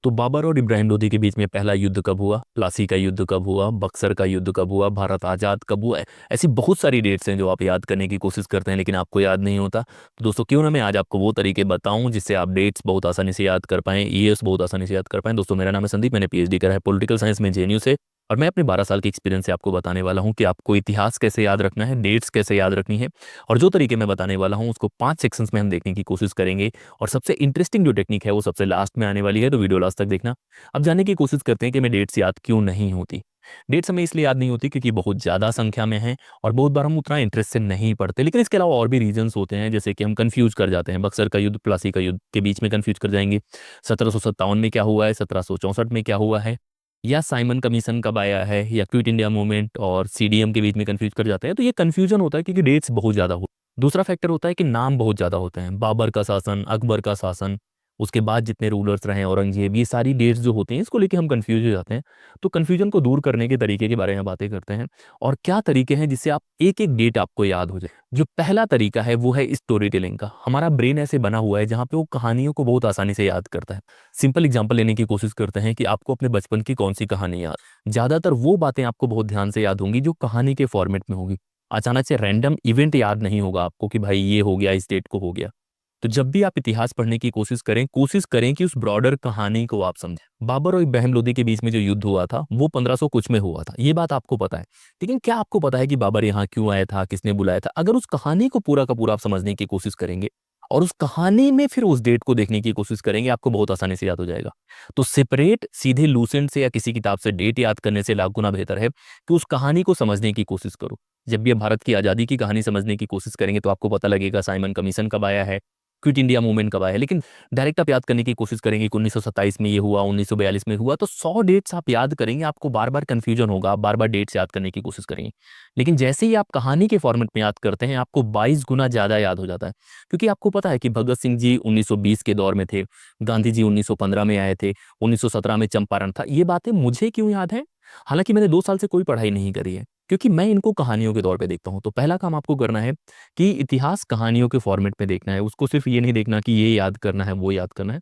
तो बाबर और इब्राहिम लोदी के बीच में पहला युद्ध कब हुआ, प्लासी का युद्ध कब हुआ, बक्सर का युद्ध कब हुआ, भारत आज़ाद कब हुआ है। ऐसी बहुत सारी डेट्स हैं जो आप याद करने की कोशिश करते हैं लेकिन आपको याद नहीं होता। तो दोस्तों क्यों ना मैं आज आपको वो तरीके बताऊं जिससे आप डेट्स बहुत आसानी से याद कर पाएं, ईयर्स बहुत आसानी से याद कर पाएं। दोस्तों मेरा नाम है संदीप, मैंने पीएचडी करा है पॉलिटिकल साइंस में जेएनयू से। और मैं अपने 12 साल के एक्सपीरियंस से आपको बताने वाला हूँ कि आपको इतिहास कैसे याद रखना है, डेट्स कैसे याद रखनी है। और जो तरीके मैं बताने वाला हूँ उसको 5 सेक्शंस में हम देखने की कोशिश करेंगे। और सबसे इंटरेस्टिंग जो टेक्निक है वो सबसे लास्ट में आने वाली है, तो वीडियो लास्ट तक देखना। अब जानने की कोशिश करते हैं कि हमें डेट्स याद क्यों नहीं होती। डेट्स हमें इसलिए याद नहीं होती क्योंकि बहुत ज़्यादा संख्या में है और बहुत बार हम उतना इंटरेस्ट से नहीं पढ़ते। लेकिन इसके अलावा और भी रीजंस होते हैं, जैसे कि हम कंफ्यूज कर जाते हैं। बक्सर का युद्ध प्लासी का युद्ध के बीच में कंफ्यूज कर जाएंगे। 1757 में क्या हुआ है, 1764 में क्या हुआ है, या साइमन कमीशन कब आया है, या क्विट इंडिया मूवमेंट और सीडीएम के बीच में कंफ्यूज कर जाते हैं। तो ये कंफ्यूजन होता है क्योंकि डेट्स बहुत ज़्यादा हो। दूसरा फैक्टर होता है कि नाम बहुत ज़्यादा होते हैं। बाबर का शासन, अकबर का शासन, उसके बाद जितने रूलर्स रहे, औरंगजेब, ये सारी डेट्स जो होती हैं इसको लेके हम कंफ्यूज हो जाते हैं। तो कंफ्यूजन को दूर करने के तरीके के बारे में बातें करते हैं और क्या तरीके हैं जिससे आप एक एक डेट आपको याद हो जाए। जो पहला तरीका है वो है स्टोरी टेलिंग का। हमारा ब्रेन ऐसे बना हुआ है जहाँ पे वो कहानियों को बहुत आसानी से याद करता है। सिंपल एग्जांपल लेने की कोशिश करते हैं कि आपको अपने बचपन की कौन सी कहानी याद। ज्यादातर वो बातें आपको बहुत ध्यान से याद होंगी जो कहानी के फॉर्मेट में होगी। अचानक से रैंडम इवेंट याद नहीं होगा आपको कि भाई ये हो गया, इस डेट को हो गया। तो जब भी आप इतिहास पढ़ने की कोशिश करें कि उस ब्रॉडर कहानी को आप समझें। बाबर और इब्राहिम लोदी के बीच में जो युद्ध हुआ था वो 1500 कुछ में हुआ था, ये बात आपको पता है। लेकिन क्या आपको पता है कि बाबर यहाँ क्यों आया था, किसने बुलाया था? अगर उस कहानी को पूरा का पूरा आप समझने की कोशिश करेंगे और उस कहानी में फिर उस डेट को देखने की कोशिश करेंगे, आपको बहुत आसानी से याद हो जाएगा। तो सेपरेट सीधे लूसेंट से या किसी किताब से डेट याद करने से लाख गुना बेहतर है कि उस कहानी को समझने की कोशिश करो। जब भी आप भारत की आज़ादी की कहानी समझने की कोशिश करेंगे तो आपको पता लगेगा साइमन कमीशन कब आया है, क्विट इंडिया मूवमेंट कब आया है। लेकिन डायरेक्ट आप याद करने की कोशिश करेंगे कि 1927 में ये हुआ, 1942 में हुआ, तो 100 डेट्स आप याद करेंगे, आपको बार बार कंफ्यूजन होगा, आप बार बार डेट्स याद करने की कोशिश करेंगे। लेकिन जैसे ही आप कहानी के फॉर्मेट में याद करते हैं आपको 22 गुना ज़्यादा याद हो जाता है। क्योंकि आपको पता है कि भगत सिंह जी 1920 के दौर में थे, गांधी जी 1915 में आए थे, 1917 में चंपारण था। ये बातें मुझे क्यों याद है? हालांकि मैंने 2 साल से कोई पढ़ाई नहीं करी है, क्योंकि मैं इनको कहानियों के तौर पे देखता हूँ। तो पहला काम आपको करना है कि इतिहास कहानियों के फॉर्मेट में देखना है। उसको सिर्फ ये नहीं देखना कि ये याद करना है, वो याद करना है।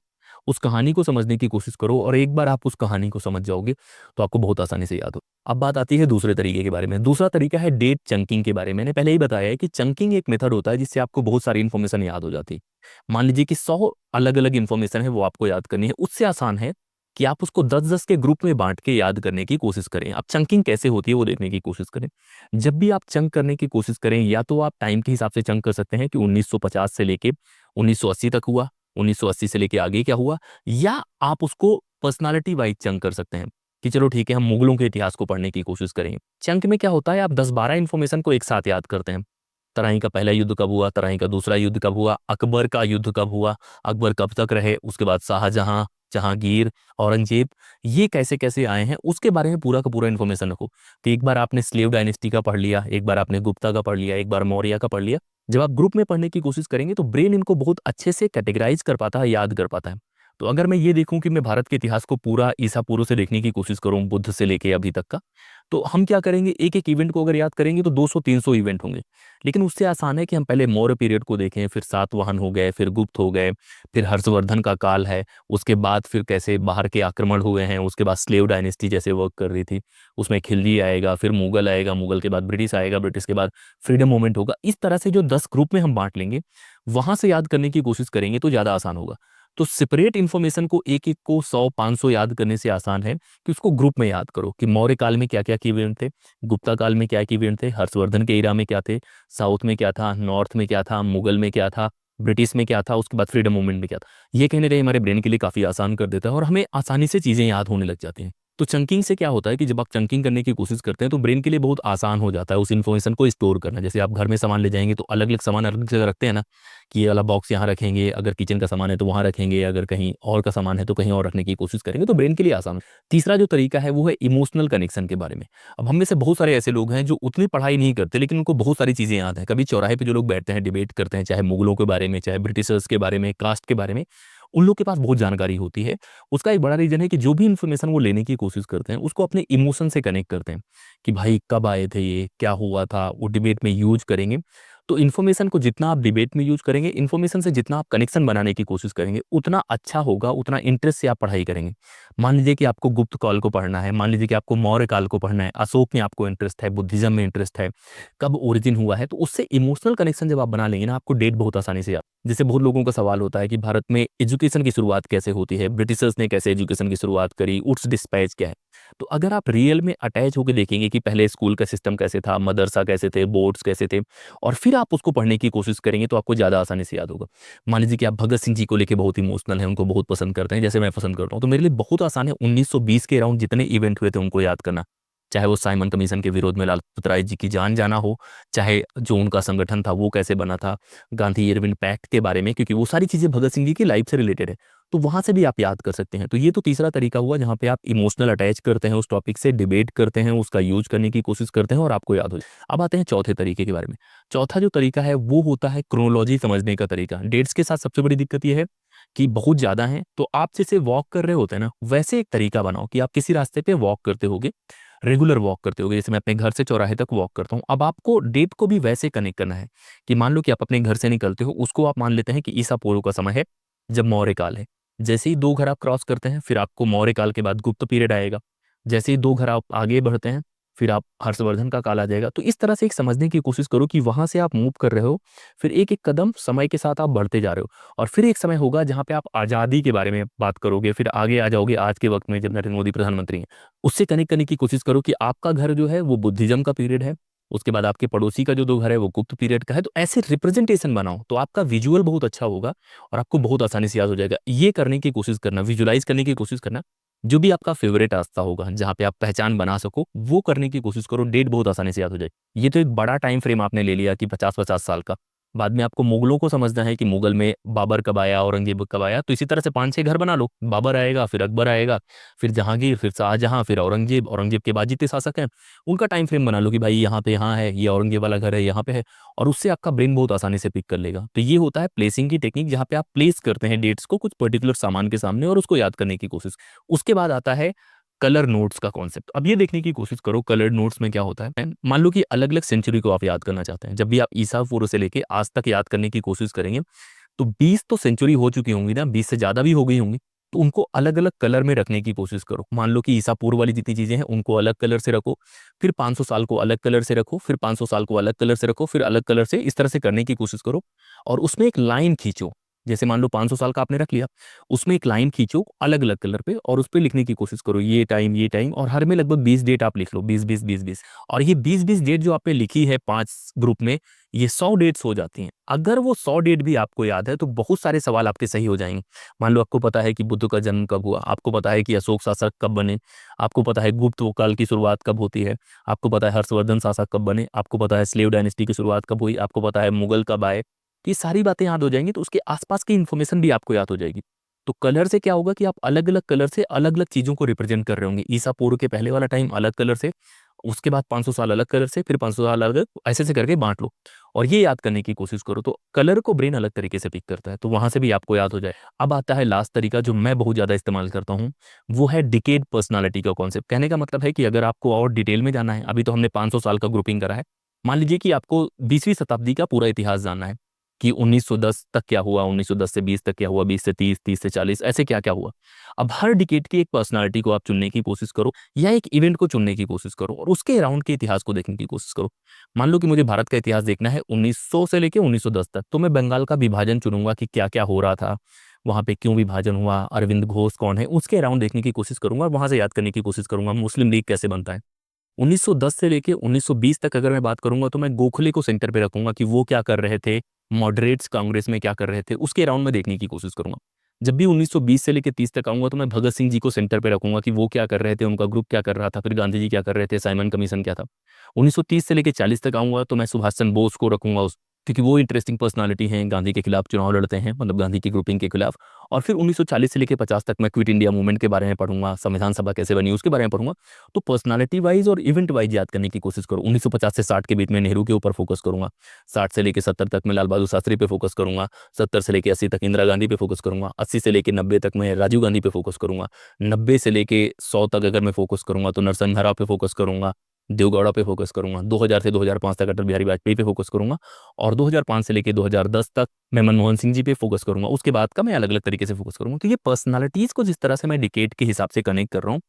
उस कहानी को समझने की कोशिश करो और एक बार आप उस कहानी को समझ जाओगे तो आपको बहुत आसानी से याद हो। अब बात आती है दूसरे तरीके के बारे में। दूसरा तरीका है डेट चंकिंग के बारे में। मैंने पहले ही बताया है कि चंकिंग एक मेथड होता है जिससे आपको बहुत सारी इन्फॉर्मेशन याद हो जाती है। मान लीजिए कि 100 अलग अलग इन्फॉर्मेशन है, वो आपको याद करनी है। उससे आसान है कि आप उसको 10-10 के ग्रुप में बांट के याद करने की कोशिश करें। अब चंकिंग कैसे होती है वो देखने की कोशिश करें। जब भी आप चंक करने की कोशिश करें, या तो आप टाइम के हिसाब से चंक कर सकते हैं कि 1950 से लेके 1980 तक हुआ, 1980 से लेके आगे क्या हुआ, या आप उसको पर्सनालिटी वाइज चंक कर सकते हैं कि चलो ठीक है हम मुगलों के इतिहास को पढ़ने की कोशिश करें। चंक में क्या होता है, आप 10-12 इंफॉर्मेशन को एक साथ याद करते हैं। तराई का पहला युद्ध कब हुआ, तराई का दूसरा युद्ध कब हुआ, अकबर का युद्ध कब हुआ, अकबर कब तक रहे, उसके बाद शाहजहां, जहांगीर, औरंगजेब, ये कैसे कैसे आए हैं उसके बारे में पूरा का पूरा इन्फॉर्मेशन रखो। तो एक बार आपने स्लेव डायनेस्टी का पढ़ लिया, एक बार आपने गुप्ता का पढ़ लिया, एक बार मौर्य का पढ़ लिया। जब आप ग्रुप में पढ़ने की कोशिश करेंगे तो ब्रेन इनको बहुत अच्छे से कैटेगराइज कर पाता है, याद कर पाता है। तो अगर मैं ये देखूं कि मैं भारत के इतिहास को पूरा ईसा पूर्व से देखने की कोशिश करूं, बुद्ध से लेके अभी तक का, तो हम क्या करेंगे, एक एक इवेंट को अगर याद करेंगे तो 200-300 इवेंट होंगे। लेकिन उससे आसान है कि हम पहले मौर्य पीरियड को देखें, फिर सातवाहन हो गए, फिर गुप्त हो गए, फिर हर्षवर्धन का काल है, उसके बाद फिर कैसे बाहर के आक्रमण हुए हैं, उसके बाद स्लेव डायनेस्टी जैसे वर्क कर रही थी, उसमें खिलजी आएगा, फिर मुगल आएगा, मुगल के बाद ब्रिटिश आएगा, ब्रिटिश के बाद फ्रीडम मूवमेंट होगा। इस तरह से जो 10 ग्रुप में हम बांट लेंगे, वहां से याद करने की कोशिश करेंगे तो ज़्यादा आसान होगा। तो सेपरेट इन्फॉर्मेशन को एक एक को 100-500 याद करने से आसान है कि उसको ग्रुप में याद करो कि मौर्य काल में क्या क्या की इवेंट थे, गुप्ता काल में क्या की इवेंट थे, हर्षवर्धन के इरा में क्या थे, साउथ में क्या था, नॉर्थ में क्या था, मुगल में क्या था, ब्रिटिश में क्या था, उसके बाद फ्रीडम मूवमेंट में क्या था। ये कहीं ना कहीं हमारे ब्रेन के लिए काफ़ी आसान कर देता है और हमें आसानी से चीज़ें याद होने लग जाती हैं। तो चंकिंग से क्या होता है कि जब आप चंकिंग करने की कोशिश करते हैं तो ब्रेन के लिए बहुत आसान हो जाता है उस इन्फॉर्मेशन को स्टोर करना। जैसे आप घर में सामान ले जाएंगे तो अलग अलग सामान अलग जगह रखते हैं ना, कि ये वाला बॉक्स यहाँ रखेंगे, अगर किचन का सामान है तो वहाँ रखेंगे, अगर कहीं और का सामान है तो कहीं और रखने की कोशिश करेंगे, तो ब्रेन के लिए आसान। तीसरा जो तरीका है वो है इमोशनल कनेक्शन के बारे में। अब हम में से बहुत सारे ऐसे लोग हैं जो उतनी पढ़ाई नहीं करते लेकिन उनको बहुत सारी चीज़ें याद हैं। कभी चौराहे पे जो लोग बैठते हैं डिबेट करते हैं, चाहे मुगलों के बारे में, चाहे ब्रिटिशर्स के बारे में, कास्ट के बारे में, उन लोग के पास बहुत जानकारी होती है। उसका एक बड़ा रीजन है कि जो भी इन्फॉर्मेशन वो लेने की कोशिश करते हैं उसको अपने इमोशन से कनेक्ट करते हैं कि भाई कब आए थे, ये क्या हुआ था, वो डिबेट में यूज करेंगे। तो इन्फॉर्मेशन को जितना आप डिबेट में यूज करेंगे, इन्फॉर्मेशन से जितना आप कनेक्शन बनाने की कोशिश करेंगे, उतना अच्छा होगा, उतना इंटरेस्ट से आप पढ़ाई करेंगे। मान लीजिए कि आपको गुप्त काल को पढ़ना है, मान लीजिए कि आपको मौर्य काल को पढ़ना है, अशोक में आपको इंटरेस्ट है, बुद्धिज्म में इंटरेस्ट है, कब ओरिजिन हुआ है, तो उससे इमोशनल कनेक्शन जब आप बना लेंगे ना, आपको डेट बहुत आसानी से जैसे बहुत लोगों का सवाल होता है कि भारत में एजुकेशन की शुरुआत कैसे होती है, ब्रिटिशर्स ने कैसे एजुकेशन की शुरुआत करी, उट्स डिस्पैच क्या है। तो अगर आप रियल में अटैच होकर देखेंगे कि पहले स्कूल का सिस्टम कैसे था, मदरसा कैसे थे, बोर्ड्स कैसे थे, और फिर आप उसको पढ़ने की कोशिश करेंगे, तो आपको ज़्यादा आसानी से याद होगा। मान लीजिए कि आप भगत सिंह जी को लेकर बहुत इमोशनल हैं, उनको बहुत पसंद करते हैं, जैसे मैं पसंद करता हूँ, तो मेरे लिए बहुत आसान है 1920 के अराउंड जितने इवेंट हुए थे उनको याद करना। चाहे वो साइमन कमीशन के विरोध में लालपत राय जी की जान जाना हो, चाहे जो उनका संगठन था वो कैसे बना था, गांधी इरविन पैक्ट के बारे में, क्योंकि वो सारी चीज़ें भगत सिंह जी की लाइफ से रिलेटेड है, तो वहां से भी आप याद कर सकते हैं। तो ये तो तीसरा तरीका हुआ जहां पे आप इमोशनल अटैच करते हैं उस टॉपिक से, डिबेट करते हैं, उसका यूज करने की कोशिश करते हैं और आपको याद हो जाए। अब आते हैं चौथे तरीके के बारे में। चौथा जो तरीका है वो होता है क्रोनोलॉजी समझने का तरीका। डेट्स के साथ सबसे बड़ी दिक्कत यह है कि बहुत ज्यादा है, तो आप जैसे वॉक कर रहे होते हैं ना, वैसे एक तरीका बनाओ कि आप किसी रास्ते पे वॉक करते होगे, रेगुलर वॉक करते होगे, जैसे मैं अपने घर से चौराहे तक वॉक करता हूँ। अब आपको डेट को भी वैसे कनेक्ट करना है कि मान लो कि आप अपने घर से निकलते हो, उसको आप मान लेते हैं कि ईसा पूर्व का समय है, जब मौर्य काल है। जैसे ही 2 घर आप क्रॉस करते हैं, फिर आपको मौर्य काल के बाद गुप्त पीरियड आएगा। जैसे ही 2 घर आप आगे बढ़ते हैं, फिर आप हर्षवर्धन का काल आ जाएगा। तो इस तरह से एक समझने की कोशिश करो कि वहां से आप मूव कर रहे हो, फिर एक एक कदम समय के साथ आप बढ़ते जा रहे हो, और फिर एक समय होगा जहां पे आप आज़ादी के बारे में बात करोगे, फिर आगे आ जाओगे आज के वक्त में जब नरेंद्र मोदी प्रधानमंत्री हैं। उससे कनेक्ट करने की कोशिश करो कि आपका घर जो है वो बुद्धिज्म का पीरियड है, उसके बाद आपके पड़ोसी का जो 2 घर है वो गुप्त पीरियड का है। तो ऐसे रिप्रेजेंटेशन बनाओ, तो आपका विजुअल बहुत अच्छा होगा और आपको बहुत आसानी से याद हो जाएगा। ये करने की कोशिश करना, विजुलाइज करने की कोशिश करना, जो भी आपका फेवरेट रास्ता होगा जहाँ पे आप पहचान बना सको, वो करने की कोशिश करो, डेट बहुत आसानी से याद हो जाए। ये तो एक बड़ा टाइम फ्रेम आपने ले लिया कि 50-50 साल का। बाद में आपको मुगलों को समझना है कि मुगल में बाबर कब आया, औरंगजेब कब आया, तो इसी तरह से 5-6 घर बना लो। बाबर आएगा, फिर अकबर आएगा, फिर जहांगीर, फिर शाहजहां, फिर औरंगजेब, औरंगजेब के बाद जितने शासक हैं उनका टाइम फ्रेम बना लो कि भाई यहाँ पे यहाँ है, ये औरंगजेब वाला घर है यहाँ पे है, और उससे आपका ब्रेन बहुत आसानी से पिक कर लेगा। तो ये होता है प्लेसिंग की टेक्निक, जहाँ पे आप प्लेस करते हैं डेट्स को कुछ पर्टिकुलर सामान के सामने और उसको याद करने की कोशिश। उसके बाद आता है कलर नोट्स का कॉन्सेप्ट। अब ये देखने की कोशिश करो कलर नोट्स में क्या होता है। मान लो कि अलग अलग सेंचुरी को आप याद करना चाहते हैं, जब भी आप ईसा पूर्व से लेके आज तक याद करने की कोशिश करेंगे, तो 20 तो सेंचुरी हो चुकी होंगी ना, 20 से ज्यादा भी हो गई होंगी, तो उनको अलग अलग कलर में रखने की कोशिश करो। मान लो कि ईसा पूर्व वाली जितनी चीजें हैं उनको अलग कलर से रखो, फिर 500 साल को अलग कलर से रखो, फिर 500 साल को अलग कलर से रखो, फिर अलग कलर से, इस तरह से करने की कोशिश करो। और उसमें एक लाइन खींचो, जैसे मान लो 500 साल का आपने रख लिया, उसमें एक लाइन खींचो अलग अलग कलर पे और उस पे लिखने की कोशिश करो ये टाइम, और हर में लगभग 20 डेट आप लिख लो, 20-20-20-20। और ये 20-20 डेट जो आपने लिखी है 5 ग्रुप में, ये 100 डेट्स हो जाती हैं। अगर वो 100 डेट भी आपको याद है तो बहुत सारे सवाल आपके सही हो जाएंगे। मान लो आपको पता है कि बुद्ध का जन्म कब हुआ, आपको पता है कि अशोक शासक कब बने, आपको पता है गुप्त काल की शुरुआत कब होती है, आपको पता है हर्षवर्धन शासक कब बने, आपको पता है स्लेव डायनेस्टी की शुरुआत कब हुई, आपको पता है मुगल कब आए। ये सारी बातें याद हो जाएंगी, तो उसके आसपास की इन्फॉर्मेशन भी आपको याद हो जाएगी। तो कलर से क्या होगा कि आप अलग अलग कलर से अलग अलग चीजों को रिप्रेजेंट कर रहे होंगे। ईसा पूर्व के पहले वाला टाइम अलग कलर से, उसके बाद 500 साल अलग कलर से, फिर 500 साल अलग, ऐसे से करके बांट लो और ये याद करने की कोशिश करो। तो कलर को ब्रेन अलग तरीके से पिक करता है, तो वहां से भी आपको याद हो जाए। अब आता है लास्ट तरीका जो मैं बहुत ज्यादा इस्तेमाल करता हूँ, वो है डिकेड पर्सनालिटी का कॉन्सेप्ट। कहने का मतलब है कि अगर आपको और डिटेल में जाना है, अभी तो हमने 500 साल का ग्रुपिंग करा है, मान लीजिए कि आपको 20वीं शताब्दी का पूरा इतिहास जानना है कि 1910 तक क्या हुआ, 1910 से 20 तक क्या हुआ, 20 से 30, 30 से 40, ऐसे क्या क्या हुआ। अब हर डिकेड की एक पर्सनालिटी को आप चुनने की कोशिश करो, या एक इवेंट को चुनने की कोशिश करो और उसके अराउंड के इतिहास को देखने की कोशिश करो। मान लो कि मुझे भारत का इतिहास देखना है 1900 से लेकर 1910 तक, तो मैं बंगाल का विभाजन चुनूंगा कि क्या क्या हो रहा था, वहां पे क्यों विभाजन हुआ, अरविंद घोष कौन है, उसके अराउंड देखने की कोशिश करूंगा, वहां से याद करने की कोशिश करूंगा मुस्लिम लीग कैसे बनता है। 1910 से लेके 1920 तक अगर मैं बात करूंगा तो मैं गोखले को सेंटर पे रखूंगा कि वो क्या कर रहे थे, मॉडरेट्स कांग्रेस में क्या कर रहे थे, उसके राउंड में देखने की कोशिश करूंगा। जब भी 1920 से लेके 30 तक आऊंगा तो मैं भगत सिंह जी को सेंटर पे रखूंगा कि वो क्या कर रहे थे, उनका ग्रुप क्या कर रहा था, फिर गांधी जी क्या कर रहे थे, साइमन कमीशन क्या था। 1930 से लेके 40 तक आऊंगा तो मैं सुभाष चंद्र बोस को रखूंगा क्योंकि वो इंटरेस्टिंग पर्सनालिटी हैं, गांधी के खिलाफ चुनाव लड़ते हैं, मतलब गांधी की ग्रुपिंग के खिलाफ। और फिर 1940 से लेके 50 तक मैं क्विट इंडिया मूवमेंट के बारे में पढ़ूंगा, संविधान सभा कैसे बनी उसके बारे में पढ़ूंगा। तो पर्सनालिटी वाइज और इवेंट वाइज याद करने की कोशिश करूँ। 1950 से 60 के बीच में नेहरू के ऊपर फोकस करूंगा, 60 से लेकर 70 तक मैं लाल बहादुर शास्त्री पे फोकस करूंगा, 70 से लेकर 80 तक इंदिरा गांधी पे फोकस करूंगा, 80 से लेकर 90 तक मैं राजीव गांधी पे फोकस करूंगा, 90 से लेकर 100 तक अगर मैं फोकस करूंगा तो नरसिम्हा राव पे फोकस करूंगा, देवगौड़ा पे फोकस करूंगा, 2000 से 2005 तक अटल बिहारी वाजपेयी पे फोकस करूंगा, और 2005 से लेके 2010 तक मैं मनमोहन सिंह जी पे फोकस करूंगा। उसके बाद का मैं अलग अलग तरीके से फोकस करूंगा। तो ये पर्सनालिटीज़ को जिस तरह से मैं डिकेड के हिसाब से कनेक्ट कर रहा हूँ,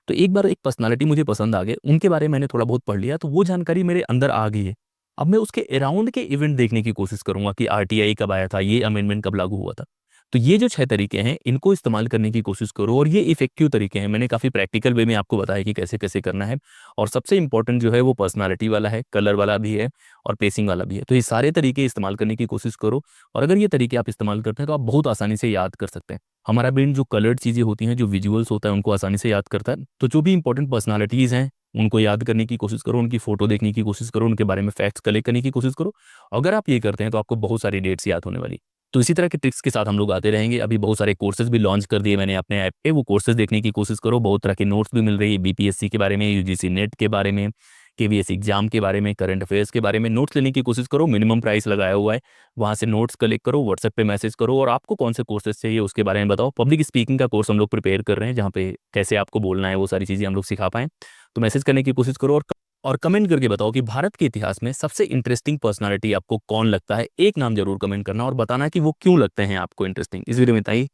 तो एक बार एक पर्सनालिटी मुझे पसंद आ गई, उनके बारे में मैंने थोड़ा बहुत पढ़ लिया, तो वो जानकारी मेरे अंदर आ गई है। अब मैं उसके अराउंड के इवेंट देखने की कोशिश करूंगा कि आरटीआई कब आया था, ये अमेंडमेंट कब लागू हुआ था। तो ये जो 6 तरीके हैं, इनको इस्तेमाल करने की कोशिश करो, और ये इफेक्टिव तरीके हैं। मैंने काफ़ी प्रैक्टिकल वे में आपको बताया कि कैसे कैसे करना है। और सबसे इंपॉर्टेंट जो है वो पर्सनालिटी वाला है, कलर वाला भी है, और पेसिंग वाला भी है। तो ये सारे तरीके इस्तेमाल करने की कोशिश करो, और अगर ये तरीके आप इस्तेमाल करते हैं तो आप बहुत आसानी से याद कर सकते हैं। हमारा ब्रेन जो कलर्ड चीज़ें होती हैं, जो विजुअल्स होता है, उनको आसानी से याद करता है। तो जो भी इंपॉर्टेंट पर्सनालिटीज़ हैं, उनको याद करने की कोशिश करो, उनकी फोटो देखने की कोशिश करो, उनके बारे में फैक्ट्स कलेक्ट करने की कोशिश करो। अगर आप ये करते हैं तो आपको बहुत सारी डेट्स याद होने वाली। तो इसी तरह के ट्रिक्स के साथ हम लोग आते रहेंगे। अभी बहुत सारे कोर्सेज भी लॉन्च कर दिए मैंने अपने ऐप पे, वो कोर्सेज देखने की कोशिश करो। बहुत तरह के नोट्स भी मिल रही है, बीपीएससी के बारे में, यूजीसी नेट के बारे में, केवीएस एग्जाम के बारे में, करंट अफेयर्स के बारे में नोट्स लेने की कोशिश करो। मिनिमम प्राइस लगाया हुआ है, वहाँ से नोट्स कलेक्ट करो, व्हाट्सएप पे मैसेज करो, और आपको कौन से कोर्सेज चाहिए उसके बारे में बताओ। पब्लिक स्पीकिंग का कोर्स हम लोग प्रिपेयर कर रहे हैं, जहाँ पे कैसे आपको बोलना है वो सारी चीज़ें हम लोग सिखा पाएँ। तो मैसेज करने की कोशिश करो, और कमेंट करके बताओ कि भारत के इतिहास में सबसे इंटरेस्टिंग पर्सनालिटी आपको कौन लगता है। एक नाम जरूर कमेंट करना और बताना कि वो क्यों लगते हैं आपको इंटरेस्टिंग। इस वीडियो में इतना ही।